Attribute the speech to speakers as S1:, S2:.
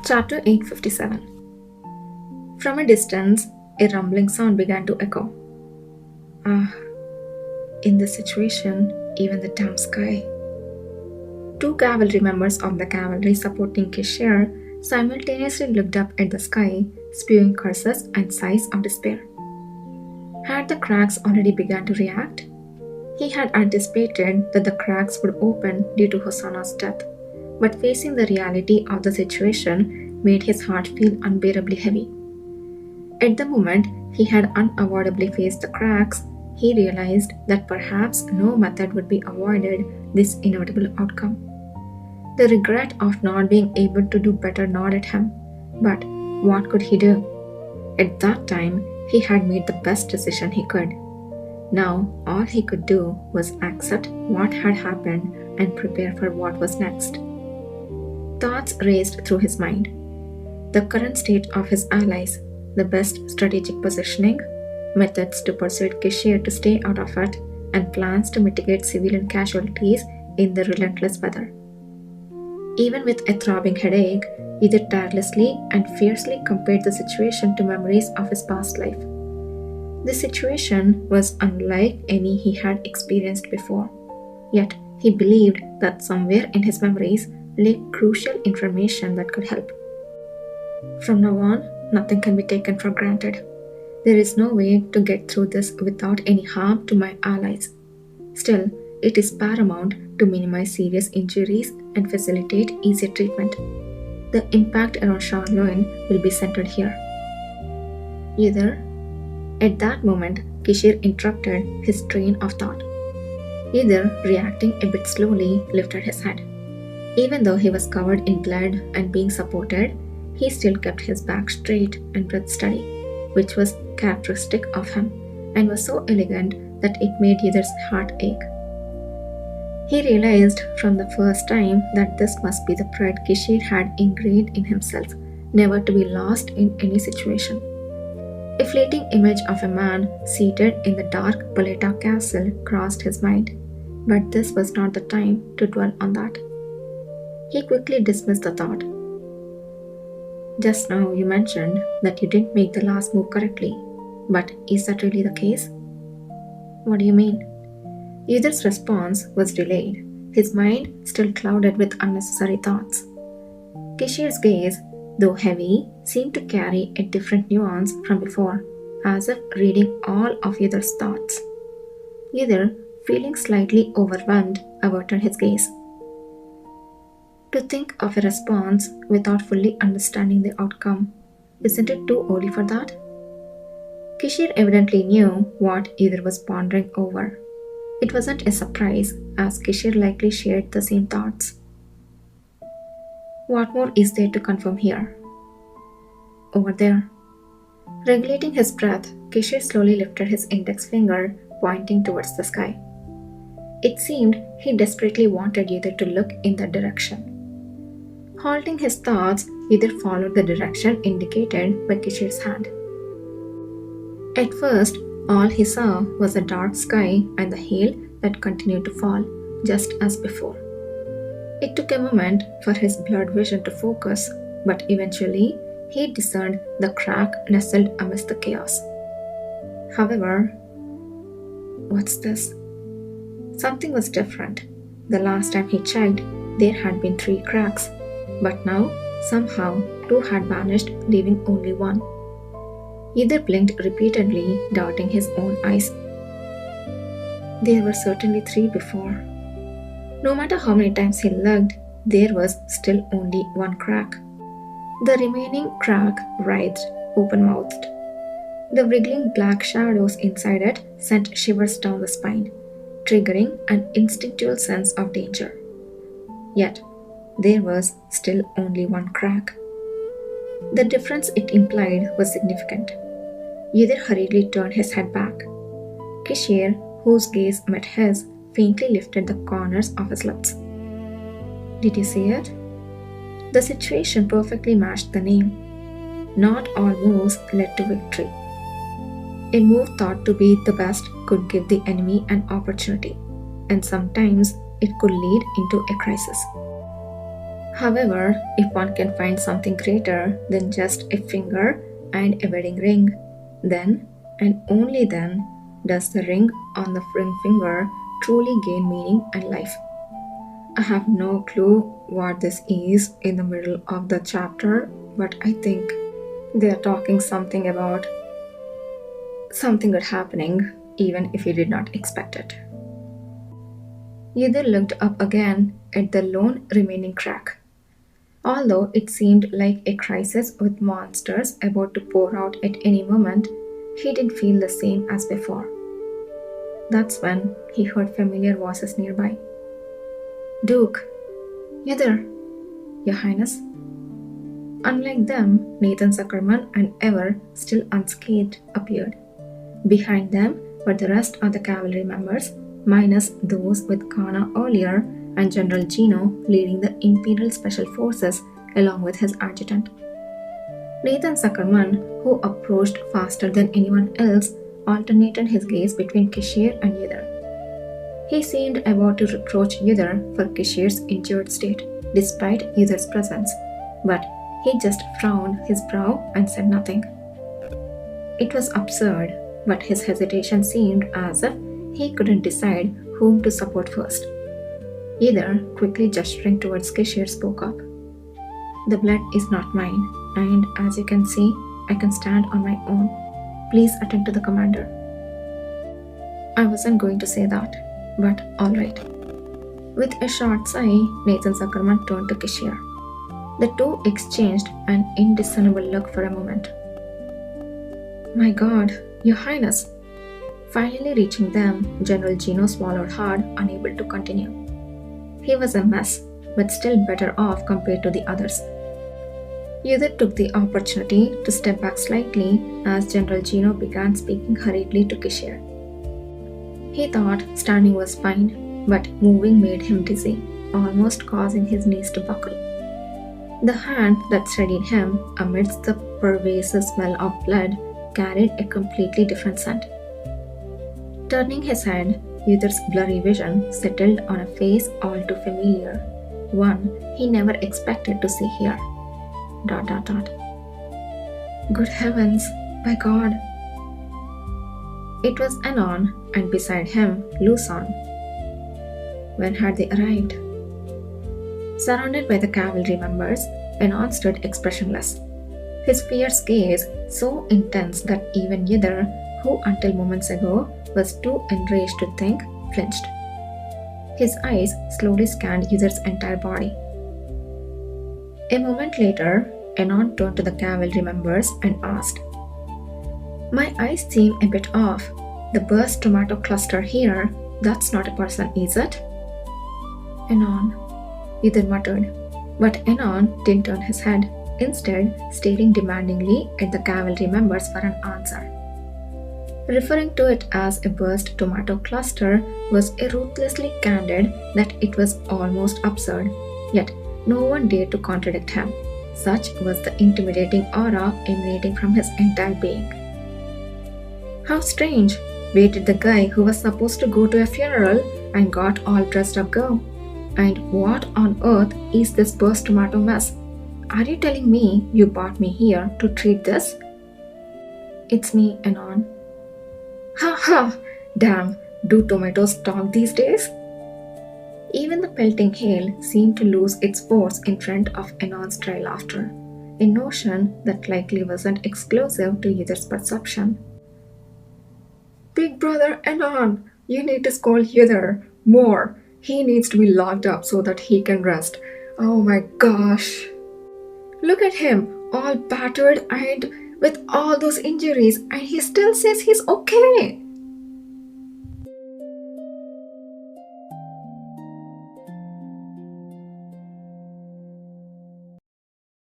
S1: Chapter 857. From a distance, a rumbling sound began to echo. Ah, in this situation, even the damn sky. Two cavalry members of the cavalry supporting Kishir simultaneously looked up at the sky, spewing curses and sighs of despair. Had the cracks already begun to react? He had anticipated that the cracks would open due to Hosanna's death, but facing the reality of the situation made his heart feel unbearably heavy. At the moment he had unavoidably faced the cracks, he realized that perhaps no method would be avoided this inevitable outcome. The regret of not being able to do better gnawed at him, but what could he do? At that time, he had made the best decision he could. Now, all he could do was accept what had happened and prepare for what was next. Thoughts raced through his mind. The current state of his allies, the best strategic positioning, methods to persuade Kishir to stay out of it, and plans to mitigate civilian casualties in the relentless weather. Even with a throbbing headache, either tirelessly and fiercely compared the situation to memories of his past life. The situation was unlike any he had experienced before, yet he believed that somewhere in his memories lay crucial information that could help. From now on, nothing can be taken for granted. There is no way to get through this without any harm to my allies. Still, it is paramount to minimize serious injuries and facilitate easier treatment. The impact around Charlemagne will be centered here. Either. At that moment, Kishir interrupted his train of thought. Either, reacting a bit slowly, lifted his head. Even though he was covered in blood and being supported, he still kept his back straight and breath steady, which was characteristic of him and was so elegant that it made Yidder's heart ache. He realized from the first time that this must be the pride Kishir had ingrained in himself, never to be lost in any situation. A fleeting image of a man seated in the dark Paleta castle crossed his mind, but this was not the time to dwell on that. He quickly dismissed the thought. Just now you mentioned that you didn't make the last move correctly, but is that really the case? What do you mean? Yidder's response was delayed, his mind still clouded with unnecessary thoughts. Kishir's gaze, though heavy, seemed to carry a different nuance from before, as if reading all of Yidder's thoughts. Yidder, feeling slightly overwhelmed, averted his gaze. To think of a response without fully understanding the outcome, isn't it too early for that? Kishir evidently knew what Yidder was pondering over. It wasn't a surprise, as Kishir likely shared the same thoughts. What more is there to confirm here? Over there. Regulating his breath, Kishir slowly lifted his index finger, pointing towards the sky. It seemed he desperately wanted Yidder to look in that direction. Halting his thoughts, Yidder followed the direction indicated by Kishir's hand. At first, all he saw was a dark sky and the hail that continued to fall, just as before. It took a moment for his blurred vision to focus, but eventually he discerned the crack nestled amidst the chaos. However, what's this? Something was different. The last time he checked, there had been 3 cracks, but now, somehow, 2 had vanished, leaving only 1. Yidder blinked repeatedly, darting his own eyes. There were certainly 3 before. No matter how many times he looked, there was still only 1 crack. The remaining crack writhed, open-mouthed. The wriggling black shadows inside it sent shivers down the spine, triggering an instinctual sense of danger. Yet, there was still only 1 crack. The difference it implied was significant. Yidder hurriedly turned his head back. Kishir, whose gaze met his, faintly lifted the corners of his lips. Did you see it? The situation perfectly matched the name. Not all moves led to victory. A move thought to be the best could give the enemy an opportunity, and sometimes it could lead into a crisis. However, if one can find something greater than just a finger and a wedding ring, then and only then does the ring on the ring finger truly gain meaning and life. I have no clue what this is in the middle of the chapter, but I think they are talking something about something good happening, even if he did not expect it. Yidhir looked up again at the lone remaining crack. Although it seemed like a crisis with monsters about to pour out at any moment, he didn't feel the same as before. That's when he heard familiar voices nearby. Duke, Yidhir, Your Highness. Unlike them, Nathan Zuckerman and Ever, still unscathed, appeared. Behind them were the rest of the cavalry members, minus those with Kana earlier and General Gino leading the Imperial Special Forces along with his adjutant. Nathan Zuckerman, who approached faster than anyone else, alternated his gaze between Kishir and Yidhir. He seemed about to reproach Yidhir for Kishir's injured state, despite Yidhir's presence, but he just frowned his brow and said nothing. It was absurd, but his hesitation seemed as if he couldn't decide whom to support first. Yidhir, quickly gesturing towards Kishir, spoke up. The blood is not mine, and as you can see, I can stand on my own. Please attend to the commander. I wasn't going to say that, but alright. With a short sigh, Nathan Zuckerman turned to Kishir. The two exchanged an indiscernible look for a moment. My God, Your Highness! Finally reaching them, General Gino swallowed hard, unable to continue. He was a mess, but still better off compared to the others. Yidhir took the opportunity to step back slightly as General Gino began speaking hurriedly to Kishir. He thought standing was fine, but moving made him dizzy, almost causing his knees to buckle. The hand that steadied him amidst the pervasive smell of blood carried a completely different scent. Turning his head, Yidhir's blurry vision settled on a face all too familiar, one he never expected to see here. ... Good heavens, by God! It was Anon, and beside him, Luzon. When had they arrived? Surrounded by the cavalry members, Anon stood expressionless. His fierce gaze so intense that even Yidhir, who until moments ago was too enraged to think, flinched. His eyes slowly scanned Yidhir's entire body. A moment later, Anon turned to the cavalry members and asked, My eyes seem a bit off. The burst tomato cluster here, that's not a person, is it? Anon, Yidhir muttered, but Anon didn't turn his head, instead staring demandingly at the cavalry members for an answer. Referring to it as a burst tomato cluster was so ruthlessly candid that it was almost absurd, yet no one dared to contradict him. Such was the intimidating aura emanating from his entire being. How strange! Where did the guy who was supposed to go to a funeral and got all dressed up go? And what on earth is this burst tomato mess? Are you telling me you brought me here to treat this? It's me, Anon. Ha ha! Damn, do tomatoes talk these days? Even the pelting hail seemed to lose its force in front of Anon's dry laughter, a notion that likely wasn't exclusive to Yidhir's perception. Big brother Anon, you need to scold Yidhir more. He needs to be locked up so that he can rest. Oh my gosh. Look at him, all battered and with all those injuries, and he still says he's okay.